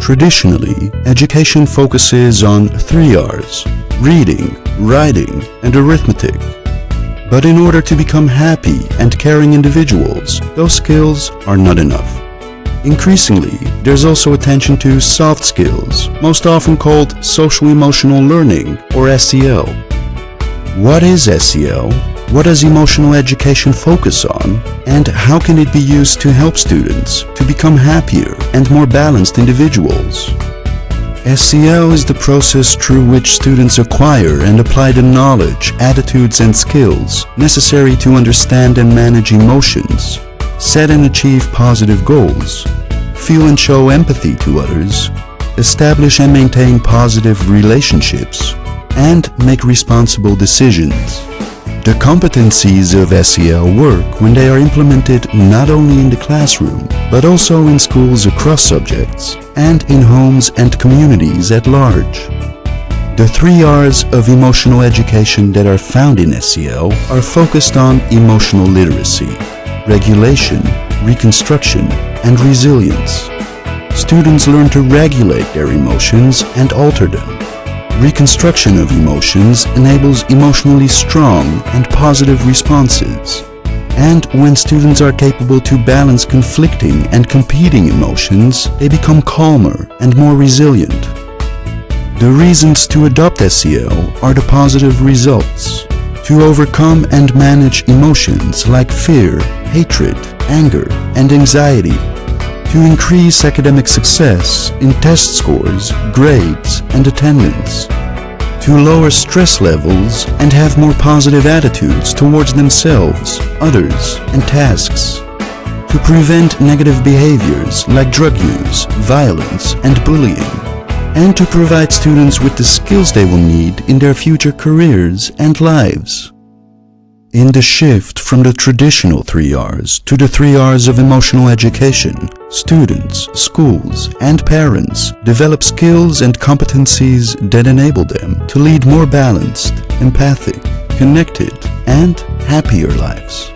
Traditionally, education focuses on 3 R's: reading, writing, and arithmetic. But in order to become happy and caring individuals, those skills are not enough. Increasingly, there's also attention to soft skills, most often called social-emotional learning, or SEL. What is SEL? What does emotional education focus on? And how can it be used to help students to become happier and more balanced individuals? SEL is the process through which students acquire and apply the knowledge, attitudes, and skills necessary to understand and manage emotions, set and achieve positive goals, feel and show empathy to others, establish and maintain positive relationships, and make responsible decisions. The competencies of SEL work when they are implemented not only in the classroom, but also in schools across subjects and in homes and communities at large. The 3 R's of emotional education that are found in SEL are focused on emotional literacy, regulation, reconstruction, and resilience. Students learn to regulate their emotions and alter them. Reconstruction of emotions enables emotionally strong and positive responses. And when students are capable to balance conflicting and competing emotions, they become calmer and more resilient. The reasons to adopt SEL are the positive results: to overcome and manage emotions like fear, hatred, anger, and anxiety; to increase academic success in test scores, grades, and attendance; to lower stress levels and have more positive attitudes towards themselves, others, and tasks; to prevent negative behaviors like drug use, violence, and bullying; and to provide students with the skills they will need in their future careers and lives. In the shift from the traditional 3 R's to the 3 R's of emotional education, students, schools, and parents develop skills and competencies that enable them to lead more balanced, empathic, connected, and happier lives.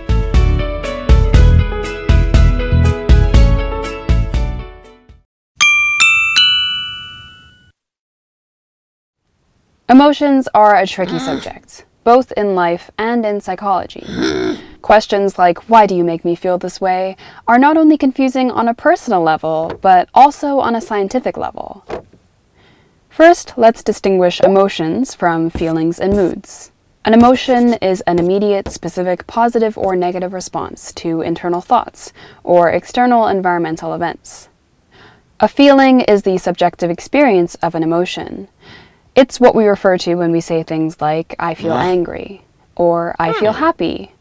Emotions are a tricky subject, both in life and in psychology. Questions like, why do you make me feel this way, are not only confusing on a personal level, but also on a scientific level. First, let's distinguish emotions from feelings and moods. An emotion is an immediate, specific, positive or negative response to internal thoughts or external environmental events. A feeling is the subjective experience of an emotion. It's what we refer to when we say things like, I feel angry, or I feel happy.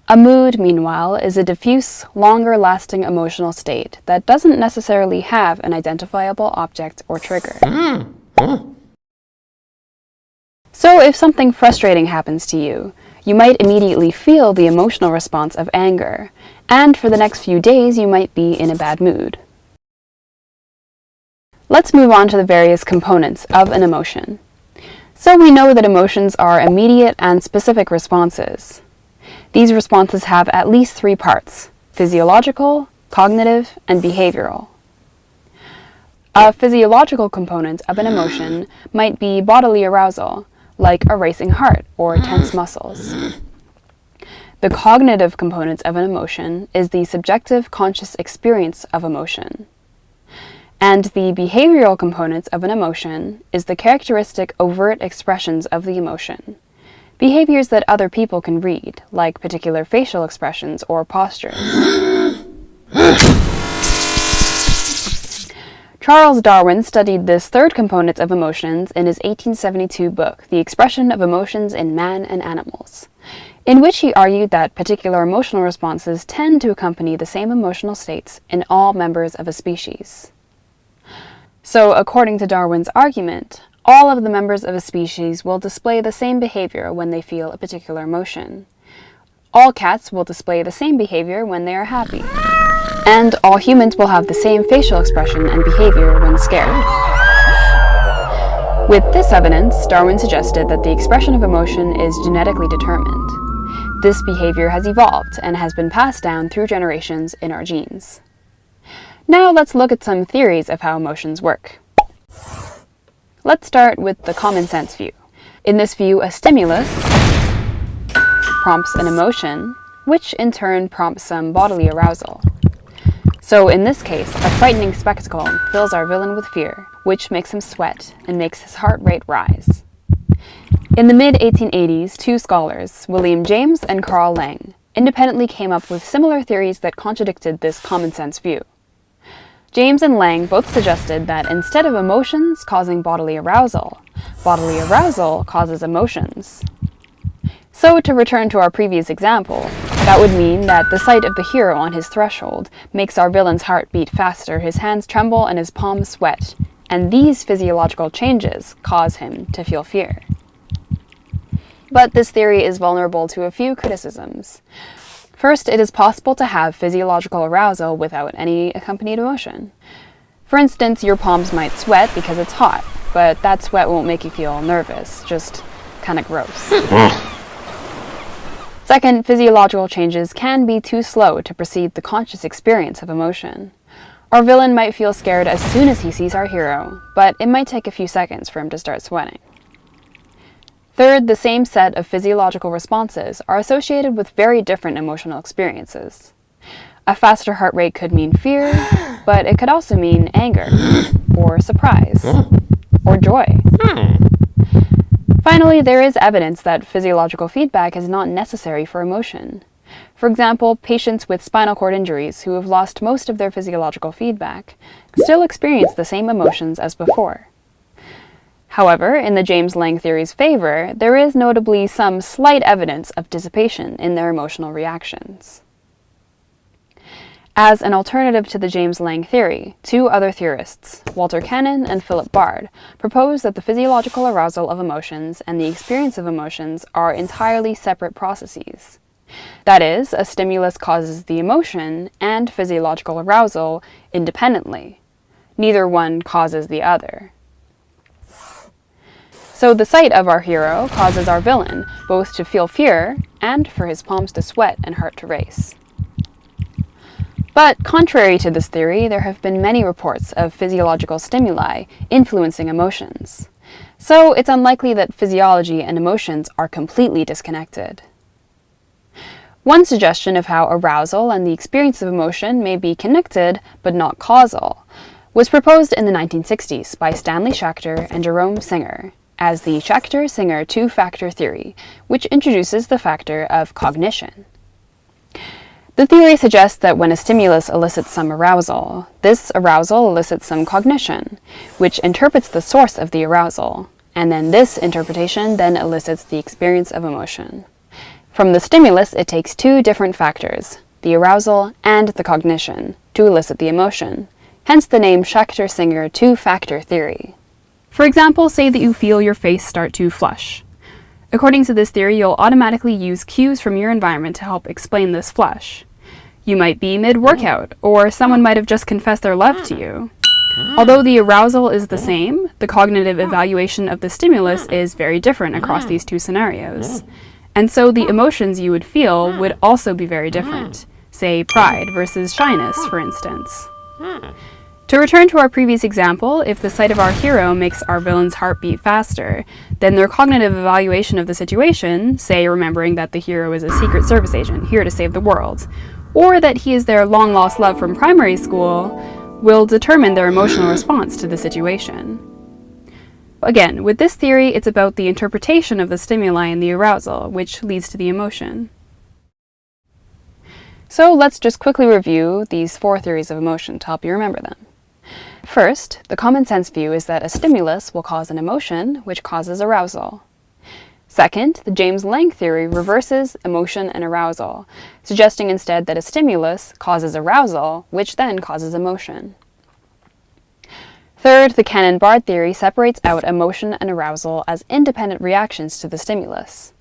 A mood, meanwhile, is a diffuse, longer-lasting emotional state that doesn't necessarily have an identifiable object or trigger. So if something frustrating happens to you, you might immediately feel the emotional response of anger, and for the next few days you might be in a bad mood. Let's move on to the various components of an emotion. So we know that emotions are immediate and specific responses. These responses have at least 3 parts: physiological, cognitive, and behavioral. A physiological component of an emotion might be bodily arousal, like a racing heart or tense muscles. The cognitive component of an emotion is the subjective conscious experience of emotion. And the behavioral component of an emotion is the characteristic overt expressions of the emotion, behaviors that other people can read, like particular facial expressions or postures. Charles Darwin studied this third component of emotions in his 1872 book, The Expression of Emotions in Man and Animals, in which he argued that particular emotional responses tend to accompany the same emotional states in all members of a species. So, according to Darwin's argument, all of the members of a species will display the same behavior when they feel a particular emotion. All cats will display the same behavior when they are happy. And all humans will have the same facial expression and behavior when scared. With this evidence, Darwin suggested that the expression of emotion is genetically determined. This behavior has evolved and has been passed down through generations in our genes. Now let's look at some theories of how emotions work. Let's start with the common sense view. In this view, a stimulus prompts an emotion, which in turn prompts some bodily arousal. So in this case, a frightening spectacle fills our villain with fear, which makes him sweat and makes his heart rate rise. In the mid-1880s, two scholars, William James and Carl Lang, independently came up with similar theories that contradicted this common sense view. James and Lang both suggested that instead of emotions causing bodily arousal causes emotions. So to return to our previous example, that would mean that the sight of the hero on his threshold makes our villain's heart beat faster, his hands tremble, and his palms sweat, and these physiological changes cause him to feel fear. But this theory is vulnerable to a few criticisms. First, it is possible to have physiological arousal without any accompanied emotion. For instance, your palms might sweat because it's hot, but that sweat won't make you feel nervous, just kind of gross. Second, physiological changes can be too slow to precede the conscious experience of emotion. Our villain might feel scared as soon as he sees our hero, but it might take a few seconds for him to start sweating. Third, the same set of physiological responses are associated with very different emotional experiences. A faster heart rate could mean fear, but it could also mean anger, or surprise, or joy. Finally, there is evidence that physiological feedback is not necessary for emotion. For example, patients with spinal cord injuries who have lost most of their physiological feedback still experience the same emotions as before. However, in the James Lang theory's favor, there is notably some slight evidence of dissipation in their emotional reactions. As an alternative to the James Lang theory, two other theorists, Walter Cannon and Philip Bard, propose that the physiological arousal of emotions and the experience of emotions are entirely separate processes. That is, a stimulus causes the emotion and physiological arousal independently. Neither one causes the other. So the sight of our hero causes our villain both to feel fear and for his palms to sweat and heart to race. But contrary to this theory, there have been many reports of physiological stimuli influencing emotions. So it's unlikely that physiology and emotions are completely disconnected. One suggestion of how arousal and the experience of emotion may be connected but not causal was proposed in the 1960s by Stanley Schachter and Jerome Singer as the Schachter-Singer two-factor theory, which introduces the factor of cognition. The theory suggests that when a stimulus elicits some arousal, this arousal elicits some cognition, which interprets the source of the arousal, and then this interpretation then elicits the experience of emotion. From the stimulus, it takes two different factors, the arousal and the cognition, to elicit the emotion, hence the name Schachter-Singer two-factor theory. For example, say that you feel your face start to flush. According to this theory, you'll automatically use cues from your environment to help explain this flush. You might be mid-workout, or someone might have just confessed their love to you. Although the arousal is the same, the cognitive evaluation of the stimulus is very different across these two scenarios. And so the emotions you would feel would also be very different. Say pride versus shyness, for instance. To return to our previous example, if the sight of our hero makes our villain's heart beat faster, then their cognitive evaluation of the situation, say remembering that the hero is a Secret Service agent here to save the world, or that he is their long-lost love from primary school, will determine their emotional response to the situation. Again, with this theory, it's about the interpretation of the stimuli and the arousal, which leads to the emotion. So let's just quickly review these four theories of emotion to help you remember them. First, the common sense view is that a stimulus will cause an emotion, which causes arousal. Second, the James Lang theory reverses emotion and arousal, suggesting instead that a stimulus causes arousal, which then causes emotion. Third, the Cannon-Bard theory separates out emotion and arousal as independent reactions to the stimulus.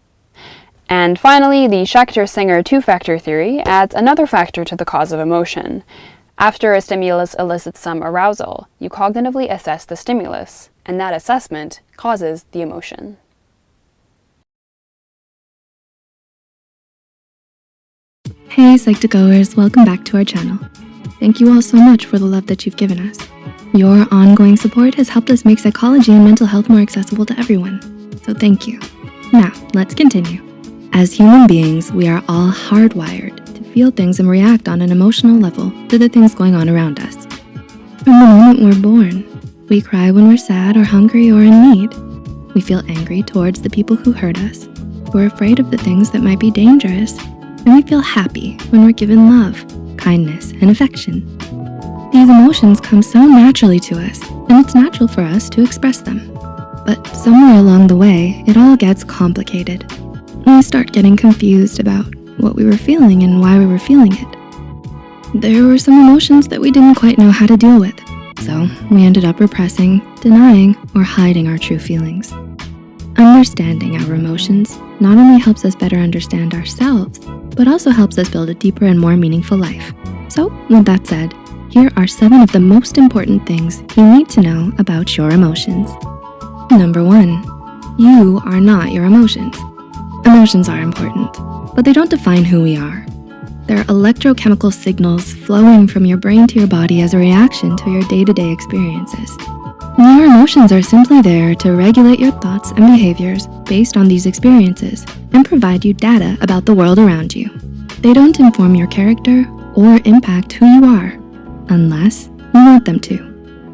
And finally, the Schachter-Singer two-factor theory adds another factor to the cause of emotion. After a stimulus elicits some arousal, you cognitively assess the stimulus, and that assessment causes the emotion. Hey Psych2Goers, welcome back to our channel. Thank you all so much for the love that you've given us. Your ongoing support has helped us make psychology and mental health more accessible to everyone. So thank you. Now, let's continue. As human beings, we are all hardwired to feel things and react on an emotional level to the things going on around us. From the moment we're born, we cry when we're sad or hungry or in need. We feel angry towards the people who hurt us. We're afraid of the things that might be dangerous. And we feel happy when we're given love, kindness, and affection. These emotions come so naturally to us, and it's natural for us to express them. But somewhere along the way, it all gets complicated. We start getting confused about what we were feeling and why we were feeling it. There were some emotions that we didn't quite know how to deal with, so we ended up repressing, denying, or hiding our true feelings. Understanding our emotions not only helps us better understand ourselves, but also helps us build a deeper and more meaningful life. So, with that said, here are 7 of the most important things you need to know about your emotions. Number 1, you are not your emotions. Emotions are important, but they don't define who we are. They're electrochemical signals flowing from your brain to your body as a reaction to your day-to-day experiences. Your emotions are simply there to regulate your thoughts and behaviors based on these experiences and provide you data about the world around you. They don't inform your character or impact who you are, unless you want them to.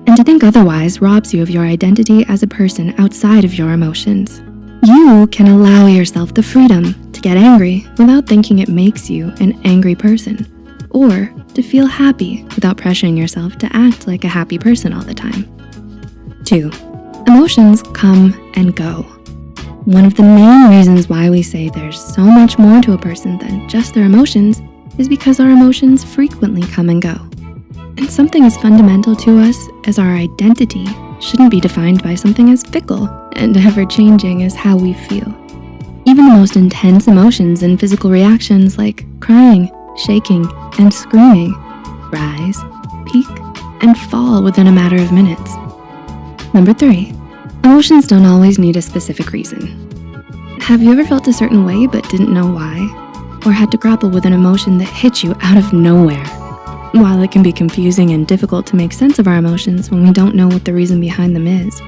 And to think otherwise robs you of your identity as a person outside of your emotions. You can allow yourself the freedom to get angry without thinking it makes you an angry person, or to feel happy without pressuring yourself to act like a happy person all the time. 2, emotions come and go. One of the main reasons why we say there's so much more to a person than just their emotions is because our emotions frequently come and go. And something as fundamental to us as our identity shouldn't be defined by something as fickle and ever-changing as how we feel. Even the most intense emotions and physical reactions like crying, shaking, and screaming rise, peak, and fall within a matter of minutes. Number 3, emotions don't always need a specific reason. Have you ever felt a certain way but didn't know why? Or had to grapple with an emotion that hit you out of nowhere? While it can be confusing and difficult to make sense of our emotions when we don't know what the reason behind them is,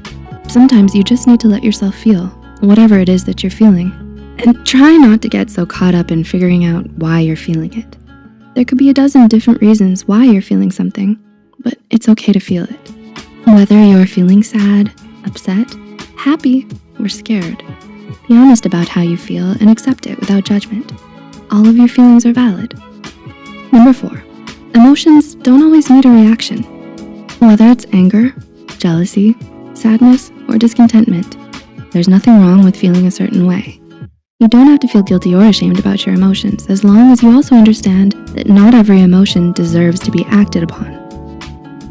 sometimes you just need to let yourself feel whatever it is that you're feeling. And try not to get so caught up in figuring out why you're feeling it. There could be a dozen different reasons why you're feeling something, but it's okay to feel it. Whether you're feeling sad, upset, happy, or scared, be honest about how you feel and accept it without judgment. All of your feelings are valid. Number 4, emotions don't always need a reaction. Whether it's anger, jealousy, sadness, or discontentment, there's nothing wrong with feeling a certain way. You don't have to feel guilty or ashamed about your emotions as long as you also understand that not every emotion deserves to be acted upon.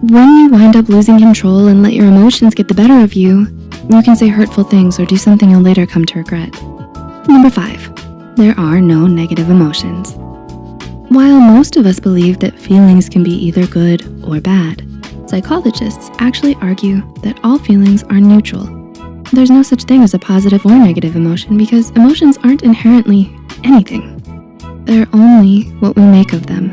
When you wind up losing control and let your emotions get the better of you, you can say hurtful things or do something you'll later come to regret. Number 5, there are no negative emotions. While most of us believe that feelings can be either good or bad, psychologists actually argue that all feelings are neutral. There's no such thing as a positive or negative emotion because emotions aren't inherently anything. They're only what we make of them.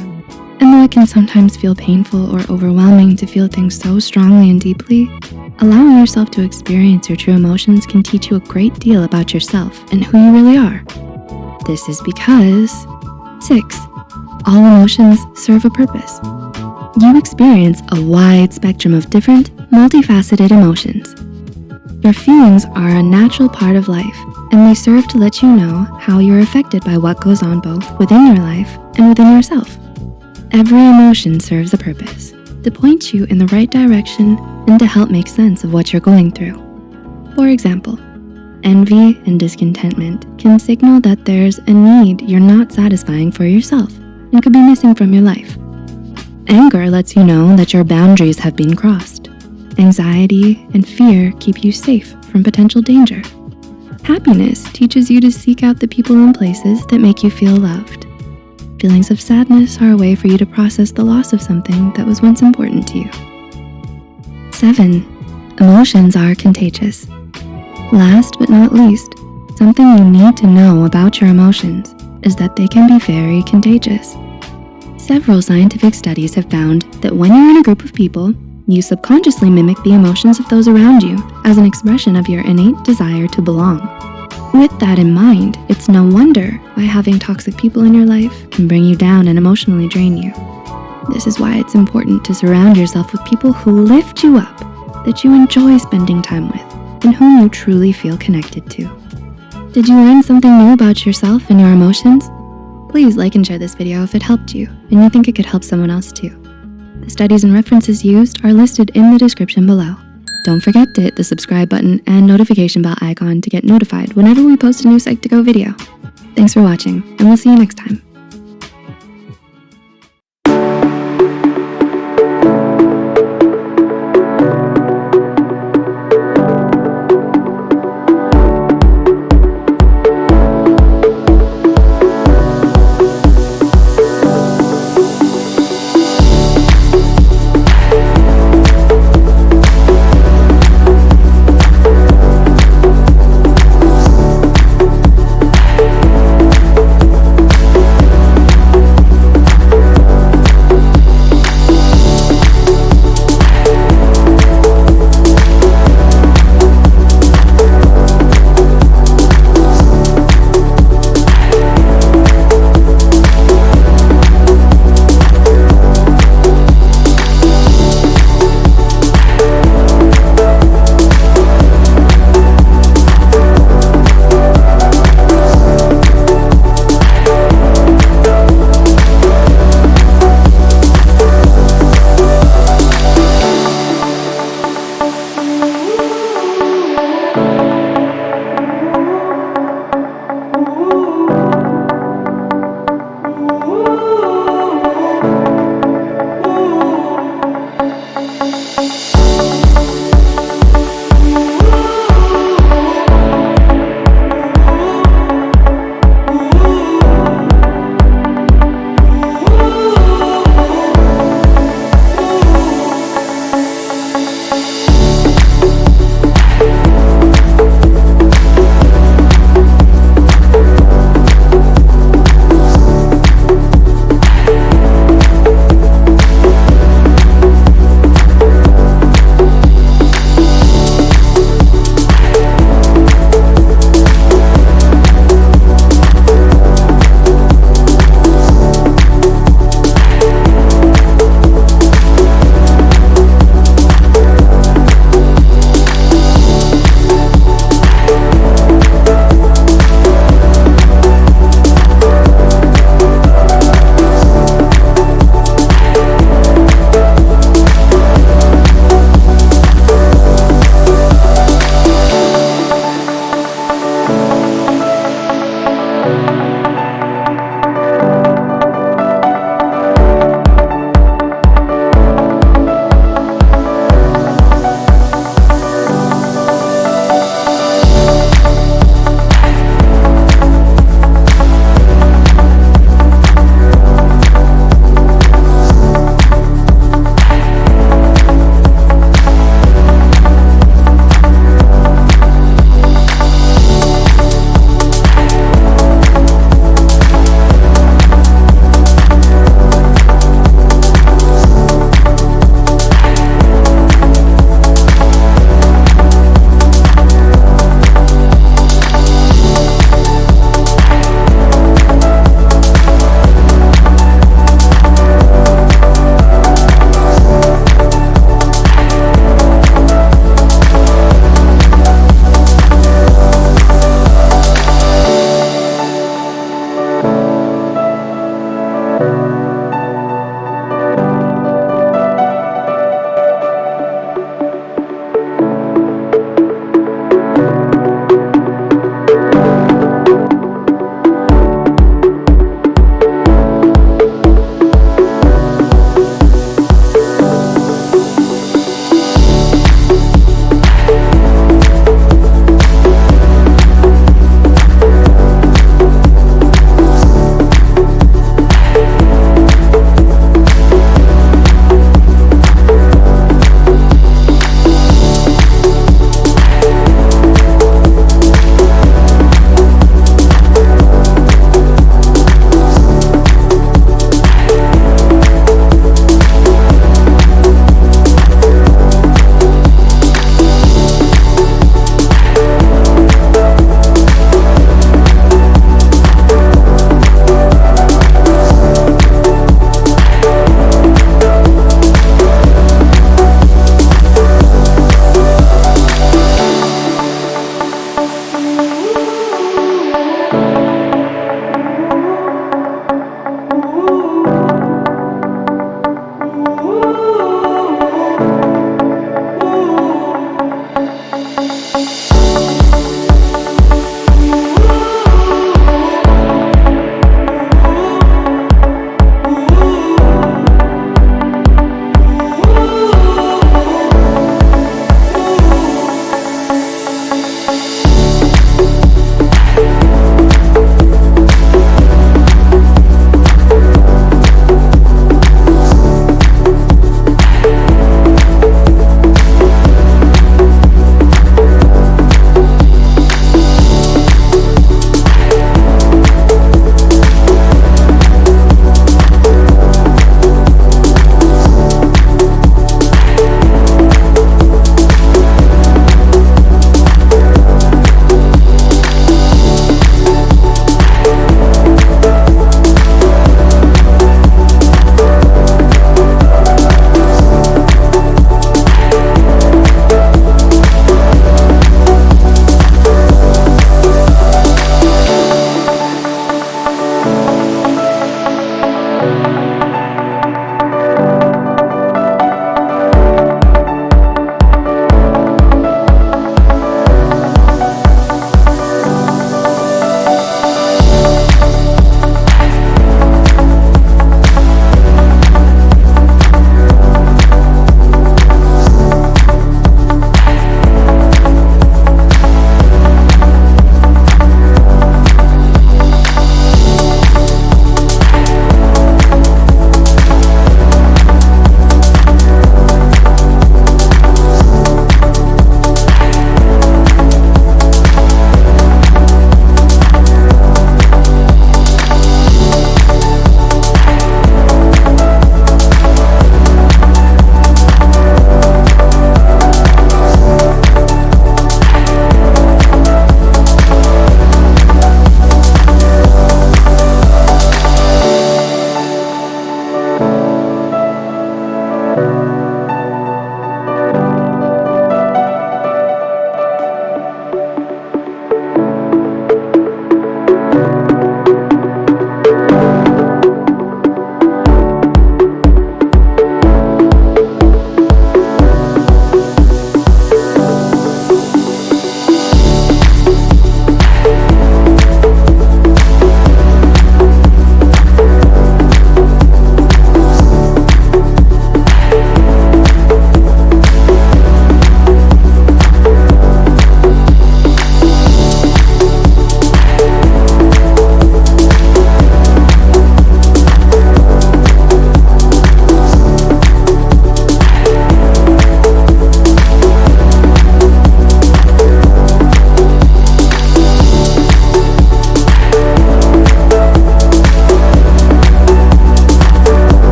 And though it can sometimes feel painful or overwhelming to feel things so strongly and deeply, allowing yourself to experience your true emotions can teach you a great deal about yourself and who you really are. This is because 6, all emotions serve a purpose. You experience a wide spectrum of different, multifaceted emotions. Your feelings are a natural part of life, and they serve to let you know how you're affected by what goes on both within your life and within yourself. Every emotion serves a purpose, to point you in the right direction and to help make sense of what you're going through. For example, envy and discontentment can signal that there's a need you're not satisfying for yourself and could be missing from your life. Anger lets you know that your boundaries have been crossed. Anxiety and fear keep you safe from potential danger. Happiness teaches you to seek out the people and places that make you feel loved. Feelings of sadness are a way for you to process the loss of something that was once important to you. 7, emotions are contagious. Last but not least, something you need to know about your emotions is that they can be very contagious. Several scientific studies have found that when you're in a group of people, you subconsciously mimic the emotions of those around you as an expression of your innate desire to belong. With that in mind, it's no wonder why having toxic people in your life can bring you down and emotionally drain you. This is why it's important to surround yourself with people who lift you up, that you enjoy spending time with, and whom you truly feel connected to. Did you learn something new about yourself and your emotions? Please like and share this video if it helped you and you think it could help someone else too. The studies and references used are listed in the description below. Don't forget to hit the subscribe button and notification bell icon to get notified whenever we post a new Psych2Go video. Thanks for watching, and we'll see you next time.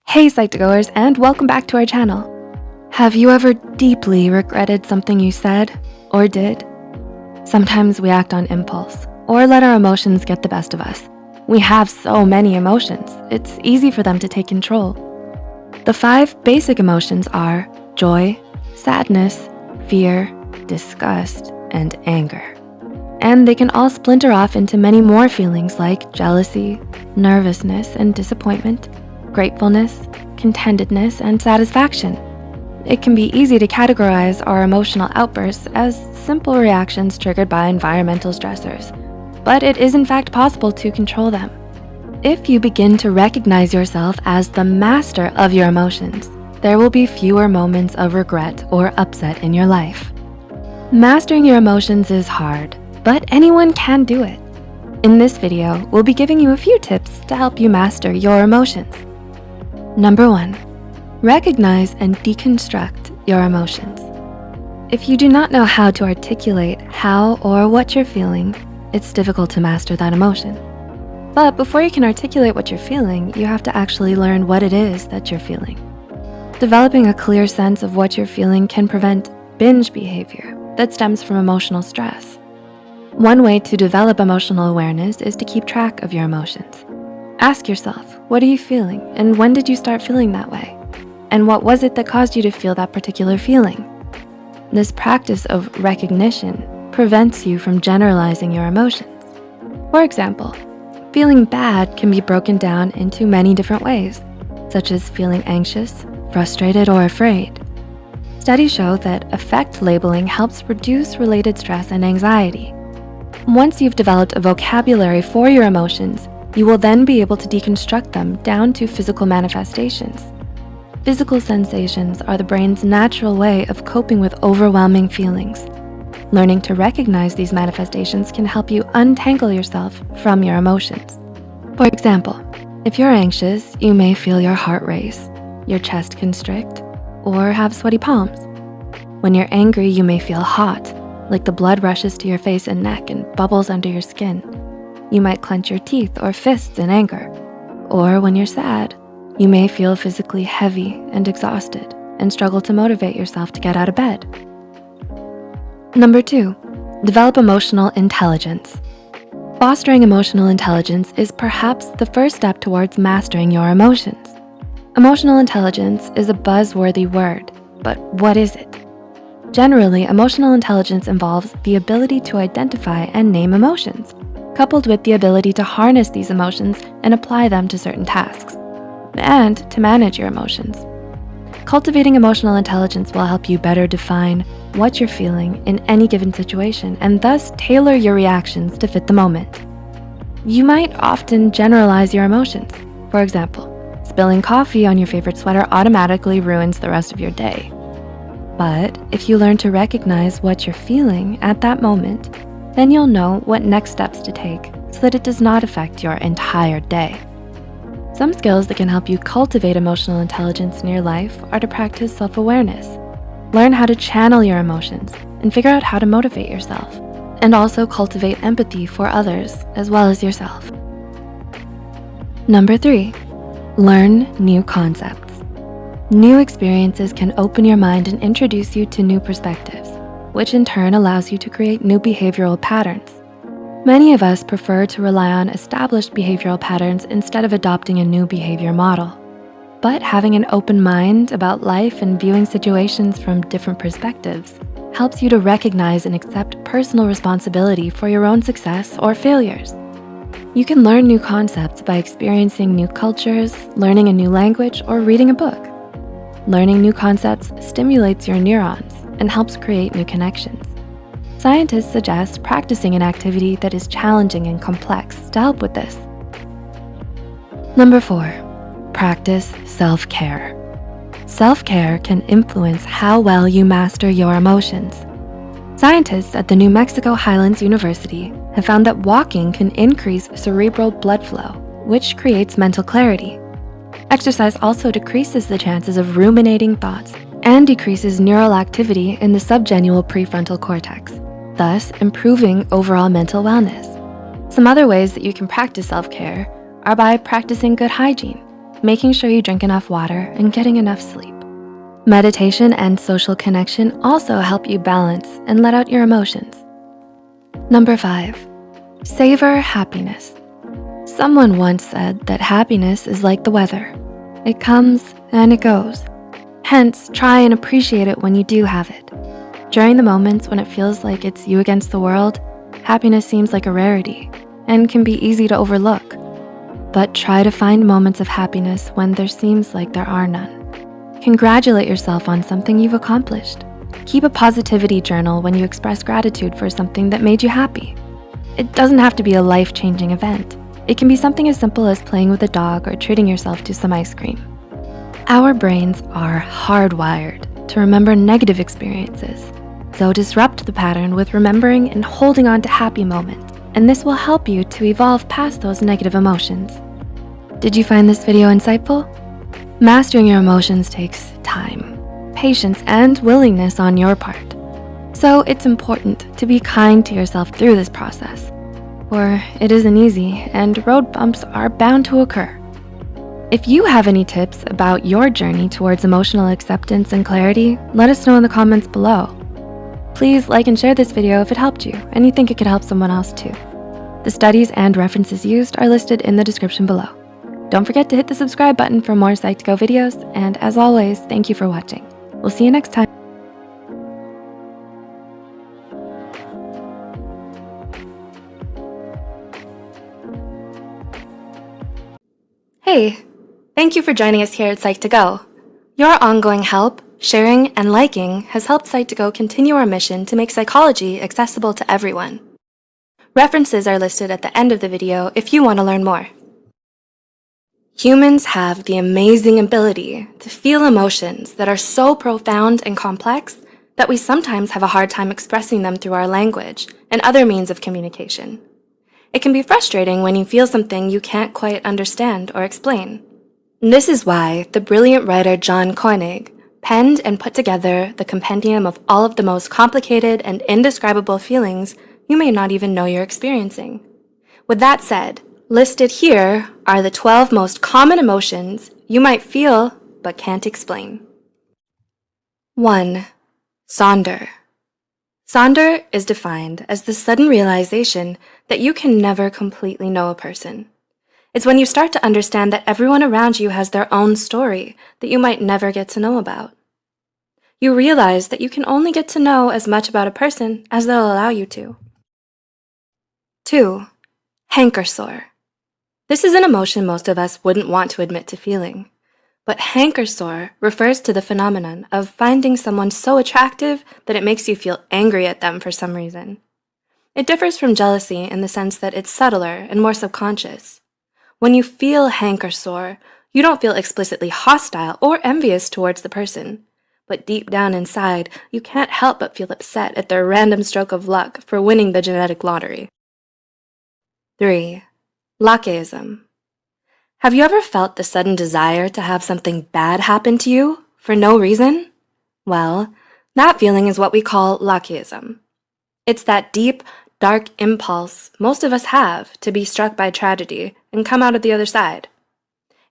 Hey Psych2Goers, and welcome back to our channel. Have you ever deeply regretted something you said or did? Sometimes we act on impulse or let our emotions get the best of us. We have so many emotions, it's easy for them to take control. The 5 basic emotions are joy, sadness, fear, disgust, and anger. And they can all splinter off into many more feelings like jealousy, nervousness and disappointment, gratefulness, contentedness, and satisfaction. It can be easy to categorize our emotional outbursts as simple reactions triggered by environmental stressors, but it is in fact possible to control them. If you begin to recognize yourself as the master of your emotions, there will be fewer moments of regret or upset in your life. Mastering your emotions is hard, but anyone can do it. In this video, we'll be giving you a few tips to help you master your emotions. Number 1, recognize and deconstruct your emotions. If you do not know how to articulate how or what you're feeling, it's difficult to master that emotion. But before you can articulate what you're feeling, you have to actually learn what it is that you're feeling. Developing a clear sense of what you're feeling can prevent binge behavior that stems from emotional stress. One way to develop emotional awareness is to keep track of your emotions. Ask yourself, what are you feeling and when did you start feeling that way? And what was it that caused you to feel that particular feeling? This practice of recognition prevents you from generalizing your emotions. For example, feeling bad can be broken down into many different ways, such as feeling anxious, frustrated, or afraid. Studies show that affect labeling helps reduce related stress and anxiety. Once you've developed a vocabulary for your emotions, you will then be able to deconstruct them down to physical manifestations. Physical sensations are the brain's natural way of coping with overwhelming feelings. Learning to recognize these manifestations can help you untangle yourself from your emotions. For example, if you're anxious, you may feel your heart race, your chest constrict, or have sweaty palms. When you're angry, you may feel hot, like the blood rushes to your face and neck and bubbles under your skin. You might clench your teeth or fists in anger. Or when you're sad, you may feel physically heavy and exhausted and struggle to motivate yourself to get out of bed. Number 2, develop emotional intelligence. Fostering emotional intelligence is perhaps the first step towards mastering your emotions. Emotional intelligence is a buzzworthy word, but what is it? Generally, emotional intelligence involves the ability to identify and name emotions, coupled with the ability to harness these emotions and apply them to certain tasks, and to manage your emotions. Cultivating emotional intelligence will help you better define what you're feeling in any given situation and thus tailor your reactions to fit the moment. You might often generalize your emotions. For example, spilling coffee on your favorite sweater automatically ruins the rest of your day. But if you learn to recognize what you're feeling at that moment, then you'll know what next steps to take so that it does not affect your entire day. Some skills that can help you cultivate emotional intelligence in your life are to practice self-awareness, learn how to channel your emotions, and figure out how to motivate yourself, and also cultivate empathy for others as well as yourself. Number 3, learn new concepts. New experiences can open your mind and introduce you to new perspectives, which in turn allows you to create new behavioral patterns. Many of us prefer to rely on established behavioral patterns instead of adopting a new behavior model. But having an open mind about life and viewing situations from different perspectives helps you to recognize and accept personal responsibility for your own success or failures. You can learn new concepts by experiencing new cultures, learning a new language, or reading a book. Learning new concepts stimulates your neurons and helps create new connections. Scientists suggest practicing an activity that is challenging and complex to help with this. Number 4, practice self-care. Self-care can influence how well you master your emotions. Scientists at the New Mexico Highlands University have found that walking can increase cerebral blood flow, which creates mental clarity. Exercise also decreases the chances of ruminating thoughts and decreases neural activity in the subgenual prefrontal cortex, thus improving overall mental wellness. Some other ways that you can practice self-care are by practicing good hygiene, making sure you drink enough water, and getting enough sleep. Meditation and social connection also help you balance and let out your emotions. Number 5, savor happiness. Someone once said that happiness is like the weather. It comes and it goes. Hence, try and appreciate it when you do have it. During the moments when it feels like it's you against the world, happiness seems like a rarity and can be easy to overlook. But try to find moments of happiness when there seems like there are none. Congratulate yourself on something you've accomplished. Keep a positivity journal when you express gratitude for something that made you happy. It doesn't have to be a life-changing event. It can be something as simple as playing with a dog or treating yourself to some ice cream. Our brains are hardwired to remember negative experiences. So disrupt the pattern with remembering and holding on to happy moments, and this will help you to evolve past those negative emotions. Did you find this video insightful? Mastering your emotions takes time, patience, and willingness on your part. So it's important to be kind to yourself through this process, for it isn't easy and road bumps are bound to occur. If you have any tips about your journey towards emotional acceptance and clarity, let us know in the comments below. Please like and share this video if it helped you and you think it could help someone else too. The studies and references used are listed in the description below. Don't forget to hit the subscribe button for more Psych2Go videos, and as always, thank you for watching. We'll see you next time. Hey, thank you for joining us here at Psych2Go. Your ongoing help, sharing, and liking has helped Psych2Go continue our mission to make psychology accessible to everyone. References are listed at the end of the video if you want to learn more. Humans have the amazing ability to feel emotions that are so profound and complex that we sometimes have a hard time expressing them through our language and other means of communication. It can be frustrating when you feel something you can't quite understand or explain. And this is why the brilliant writer John Koenig penned and put together the compendium of all of the most complicated and indescribable feelings you may not even know you're experiencing. With that said, listed here are the 12 most common emotions you might feel but can't explain. 1. Sonder. Sonder is defined as the sudden realization that you can never completely know a person. It's when you start to understand that everyone around you has their own story that you might never get to know about. You realize that you can only get to know as much about a person as they'll allow you to. 2. Hanker-sore. This is an emotion most of us wouldn't want to admit to feeling, but hanker-sore refers to the phenomenon of finding someone so attractive that it makes you feel angry at them for some reason. It differs from jealousy in the sense that it's subtler and more subconscious. When you feel hanker-sore, you don't feel explicitly hostile or envious towards the person, but deep down inside, you can't help but feel upset at their random stroke of luck for winning the genetic lottery. 3. Lacheism. Have you ever felt the sudden desire to have something bad happen to you for no reason? Well, that feeling is what we call lacheism. It's that deep, dark impulse most of us have to be struck by tragedy and come out of the other side.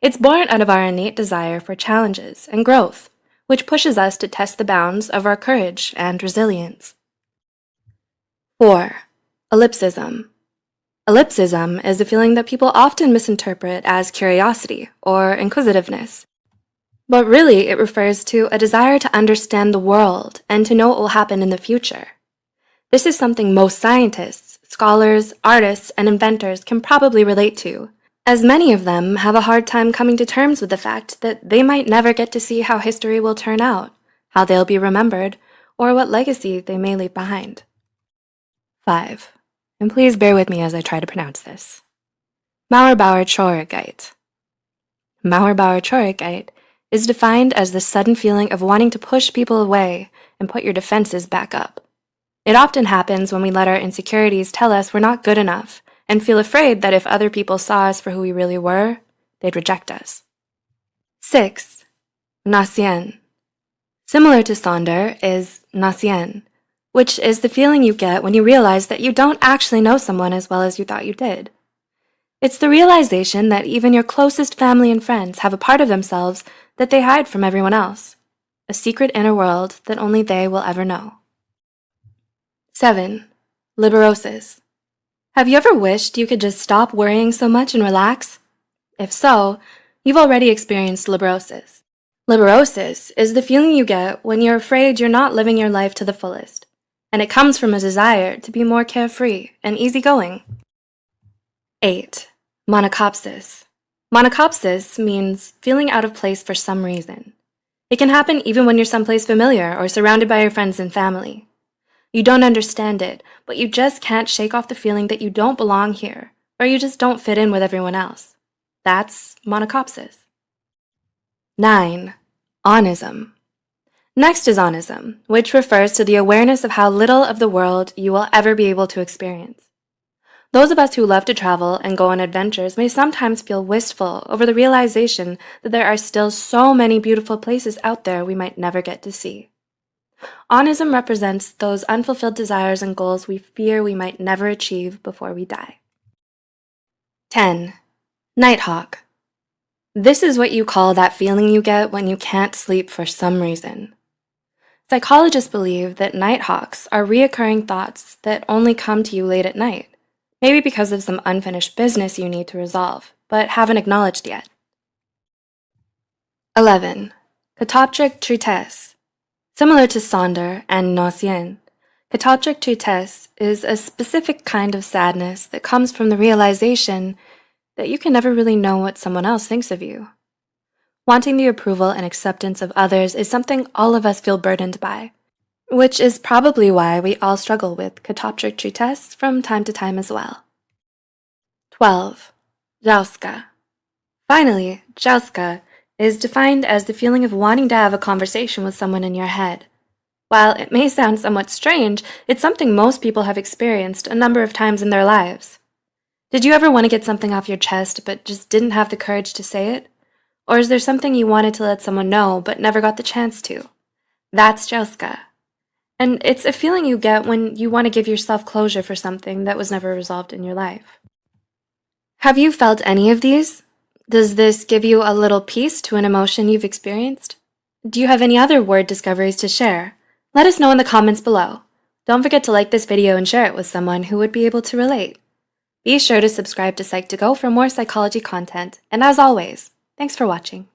It's born out of our innate desire for challenges and growth, which pushes us to test the bounds of our courage and resilience. 4. Ellipsism. Ellipsism is a feeling that people often misinterpret as curiosity or inquisitiveness. But really, it refers to a desire to understand the world and to know what will happen in the future. This is something most scientists, scholars, artists, and inventors can probably relate to, as many of them have a hard time coming to terms with the fact that they might never get to see how history will turn out, how they'll be remembered, or what legacy they may leave behind. 5. And please bear with me as I try to pronounce this. Mauerbauer-Traurigkeit. Mauerbauer-Traurigkeit is defined as the sudden feeling of wanting to push people away and put your defenses back up. It often happens when we let our insecurities tell us we're not good enough and feel afraid that if other people saw us for who we really were, they'd reject us. 6. Nacien. Similar to Sonder is nacien, which is the feeling you get when you realize that you don't actually know someone as well as you thought you did. It's the realization that even your closest family and friends have a part of themselves that they hide from everyone else, a secret inner world that only they will ever know. 7. Liberosis. Have you ever wished you could just stop worrying so much and relax? If so, you've already experienced liberosis. Liberosis is the feeling you get when you're afraid you're not living your life to the fullest, and it comes from a desire to be more carefree and easygoing. 8. Monocopsis. Monocopsis means feeling out of place for some reason. It can happen even when you're someplace familiar or surrounded by your friends and family. You don't understand it, but you just can't shake off the feeling that you don't belong here, or you just don't fit in with everyone else. That's monocopsis. 9. Onism. Next is onism, which refers to the awareness of how little of the world you will ever be able to experience. Those of us who love to travel and go on adventures may sometimes feel wistful over the realization that there are still so many beautiful places out there we might never get to see. Onism represents those unfulfilled desires and goals we fear we might never achieve before we die. 10. Nighthawk. This is what you call that feeling you get when you can't sleep for some reason. Psychologists believe that nighthawks are reoccurring thoughts that only come to you late at night, maybe because of some unfinished business you need to resolve, but haven't acknowledged yet. 11. Catoptric tristesse. Similar to Sonder and nacien, catoptric tristesse is a specific kind of sadness that comes from the realization that you can never really know what someone else thinks of you. Wanting the approval and acceptance of others is something all of us feel burdened by, which is probably why we all struggle with catoptric tristesse from time to time as well. 12. Jauska. Finally, jauska is defined as the feeling of wanting to have a conversation with someone in your head. While it may sound somewhat strange, it's something most people have experienced a number of times in their lives. Did you ever want to get something off your chest but just didn't have the courage to say it? Or is there something you wanted to let someone know but never got the chance to? That's jauska. And it's a feeling you get when you want to give yourself closure for something that was never resolved in your life. Have you felt any of these? Does this give you a little piece to an emotion you've experienced? Do you have any other word discoveries to share? Let us know in the comments below. Don't forget to like this video and share it with someone who would be able to relate. Be sure to subscribe to Psych2Go for more psychology content, and as always, thanks for watching.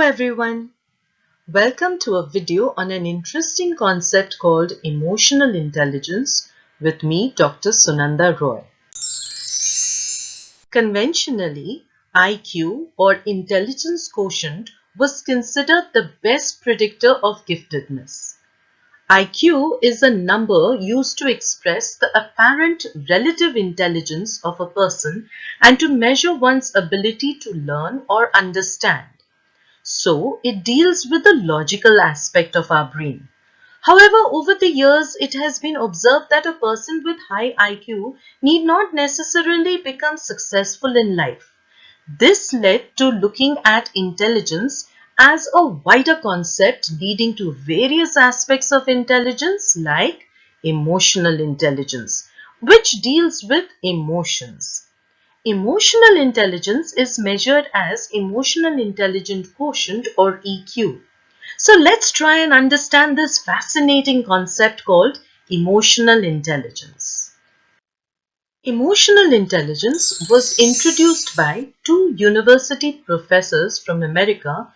everyone. Welcome to a video on an interesting concept called emotional intelligence with me, Dr. Sunanda Roy. Conventionally, IQ or intelligence quotient was considered the best predictor of giftedness. IQ is a number used to express the apparent relative intelligence of a person and to measure one's ability to learn or understand. So, it deals with the logical aspect of our brain. However, over the years, it has been observed that a person with high IQ need not necessarily become successful in life. This led to looking at intelligence as a wider concept leading to various aspects of intelligence like emotional intelligence, which deals with emotions. Emotional intelligence is measured as emotional intelligence quotient or EQ. So let's try and understand this fascinating concept called emotional intelligence. Emotional intelligence was introduced by two university professors from America,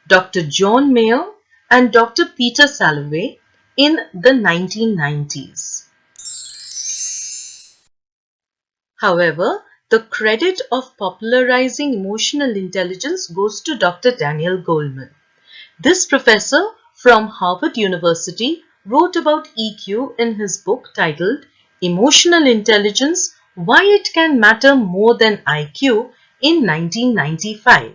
Dr. John Mayer and Dr. Peter Salovey, in the 1990s. However, the credit of popularizing emotional intelligence goes to Dr. Daniel Goleman. This professor from Harvard University wrote about EQ in his book titled Emotional Intelligence: Why It Can Matter More Than IQ in 1995.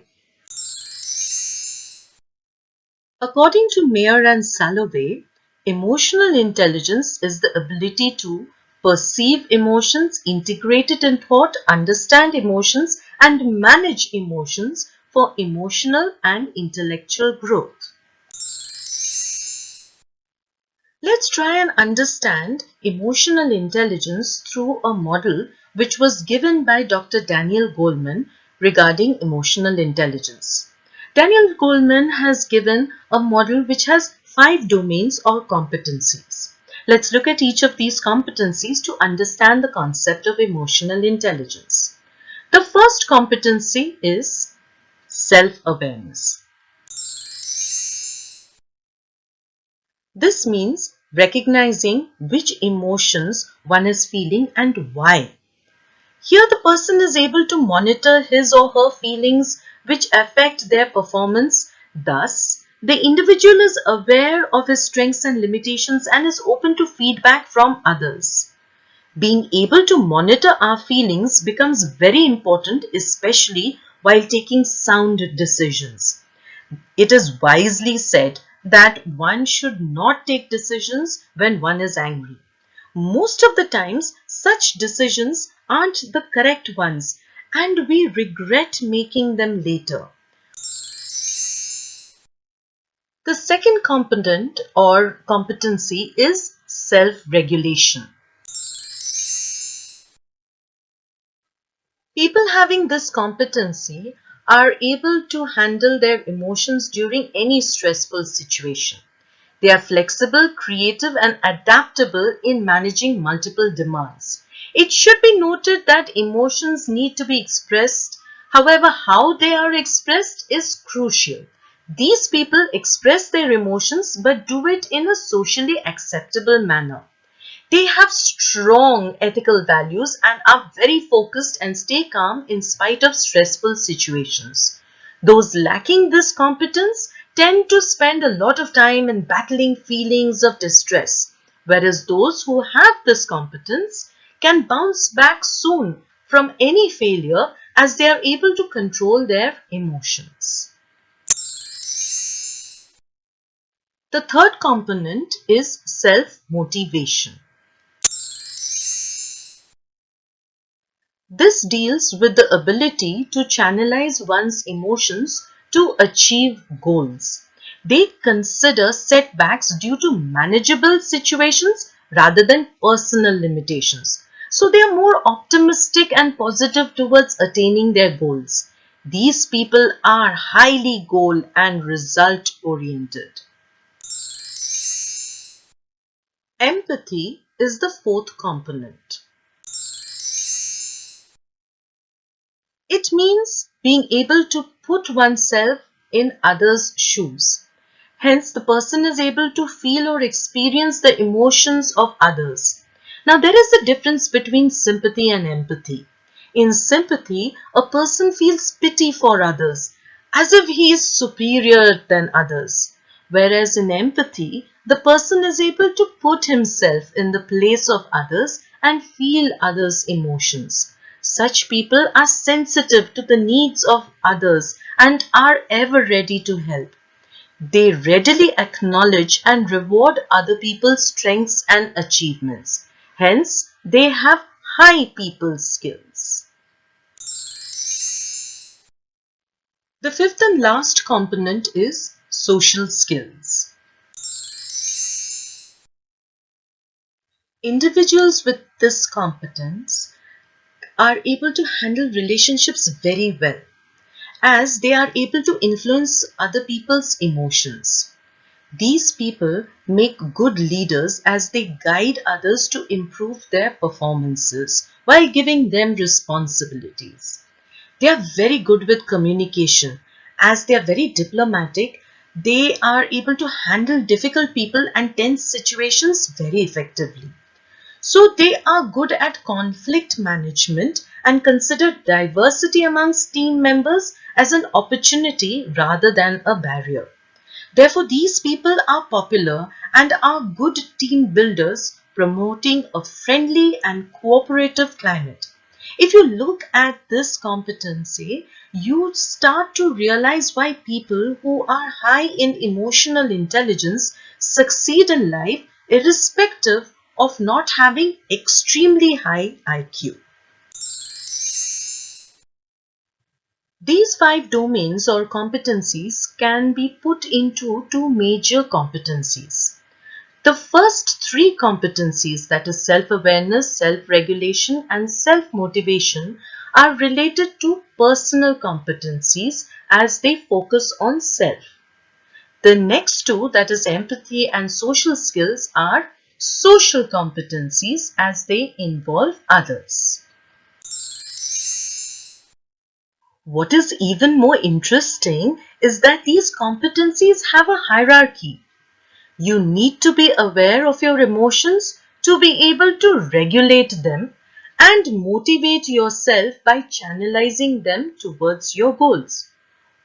According to Mayer and Salovey, emotional intelligence is the ability to perceive emotions, integrate it in thought, understand emotions, and manage emotions for emotional and intellectual growth. Let's try and understand emotional intelligence through a model which was given by Dr. Daniel Goleman regarding emotional intelligence. Daniel Goleman has given a model which has 5 domains or competencies. Let's look at each of these competencies to understand the concept of emotional intelligence. The first competency is self-awareness. This means recognizing which emotions one is feeling and why. Here the person is able to monitor his or her feelings which affect their performance. Thus, the individual is aware of his strengths and limitations and is open to feedback from others. Being able to monitor our feelings becomes very important, especially while taking sound decisions. It is wisely said that one should not take decisions when one is angry. Most of the times, such decisions aren't the correct ones and we regret making them later. The second component or competency is self-regulation. People having this competency are able to handle their emotions during any stressful situation. They are flexible, creative, and adaptable in managing multiple demands. It should be noted that emotions need to be expressed. However, how they are expressed is crucial. These people express their emotions but do it in a socially acceptable manner. They have strong ethical values and are very focused and stay calm in spite of stressful situations. Those lacking this competence tend to spend a lot of time in battling feelings of distress, whereas those who have this competence can bounce back soon from any failure as they are able to control their emotions. The third component is self-motivation. This deals with the ability to channelize one's emotions to achieve goals. They consider setbacks due to manageable situations rather than personal limitations. So they are more optimistic and positive towards attaining their goals. These people are highly goal and result oriented. Empathy is the fourth component. It means being able to put oneself in others' shoes. Hence, the person is able to feel or experience the emotions of others. Now, there is a difference between sympathy and empathy. In sympathy, a person feels pity for others, as if he is superior than others. Whereas in empathy, the person is able to put himself in the place of others and feel others' emotions. Such people are sensitive to the needs of others and are ever ready to help. They readily acknowledge and reward other people's strengths and achievements. Hence, they have high people skills. The fifth and last component is social skills. Individuals with this competence are able to handle relationships very well, as they are able to influence other people's emotions. These people make good leaders as they guide others to improve their performances while giving them responsibilities. They are very good with communication, as they are very diplomatic. They are able to handle difficult people and tense situations very effectively. So they are good at conflict management and consider diversity amongst team members as an opportunity rather than a barrier. Therefore, these people are popular and are good team builders, promoting a friendly and cooperative climate. If you look at this competency, you start to realize why people who are high in emotional intelligence succeed in life irrespective of not having extremely high IQ. These 5 domains or competencies can be put into 2 major competencies. The first 3 competencies, that is self-awareness, self-regulation and self-motivation, are related to personal competencies as they focus on self. The next 2, that is empathy and social skills, are social competencies as they involve others. What is even more interesting is that these competencies have a hierarchy. You need to be aware of your emotions to be able to regulate them and motivate yourself by channelizing them towards your goals.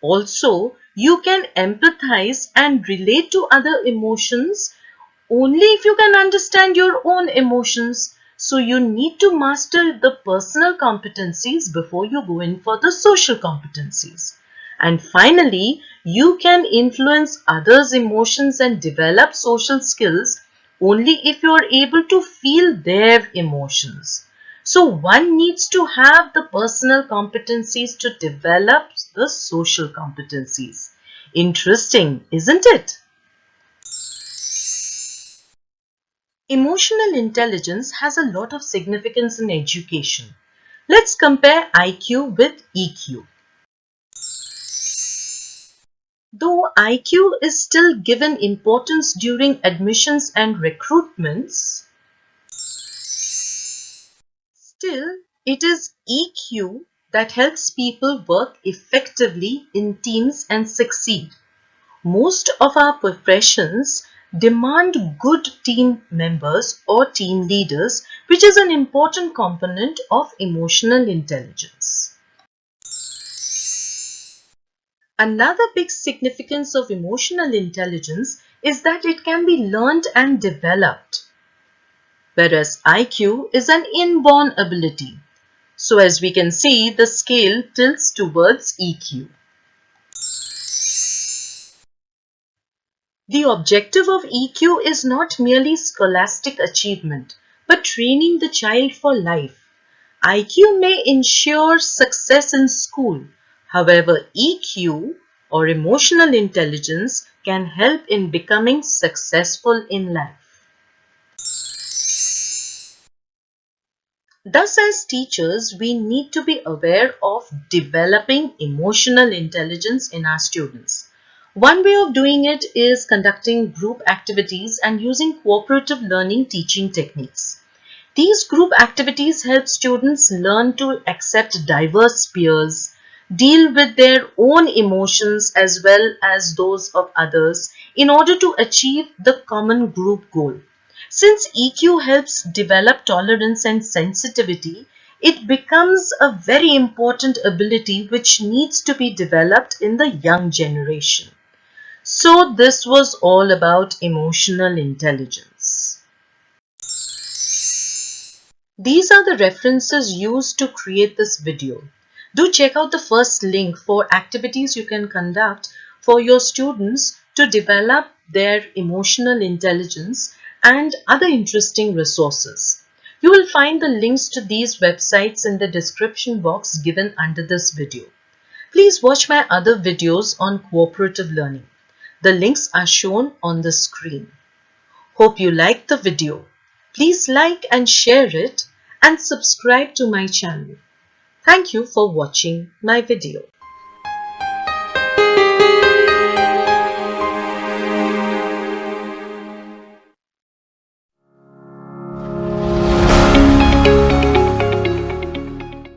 Also, you can empathize and relate to other emotions only if you can understand your own emotions. So you need to master the personal competencies before you go in for the social competencies. And finally, you can influence others' emotions and develop social skills only if you are able to feel their emotions. So one needs to have the personal competencies to develop the social competencies. Interesting, isn't it? Emotional intelligence has a lot of significance in education. Let's compare IQ with EQ. Though IQ is still given importance during admissions and recruitments, still it is EQ that helps people work effectively in teams and succeed. Most of our professions demand good team members or team leaders, which is an important component of emotional intelligence. Another big significance of emotional intelligence is that it can be learned and developed, whereas IQ is an inborn ability. So as we can see, the scale tilts towards EQ. The objective of EQ is not merely scholastic achievement, but training the child for life. IQ may ensure success in school. However, EQ or emotional intelligence can help in becoming successful in life. Thus, as teachers, we need to be aware of developing emotional intelligence in our students. One way of doing it is conducting group activities and using cooperative learning teaching techniques. These group activities help students learn to accept diverse peers, deal with their own emotions as well as those of others in order to achieve the common group goal. Since EQ helps develop tolerance and sensitivity, it becomes a very important ability which needs to be developed in the young generation. So this was all about emotional intelligence. These are the references used to create this video. Do check out the first link for activities you can conduct for your students to develop their emotional intelligence and other interesting resources. You will find the links to these websites in the description box given under this video. Please watch my other videos on cooperative learning. The links are shown on the screen. Hope you liked the video. Please like and share it and subscribe to my channel. Thank you for watching my video.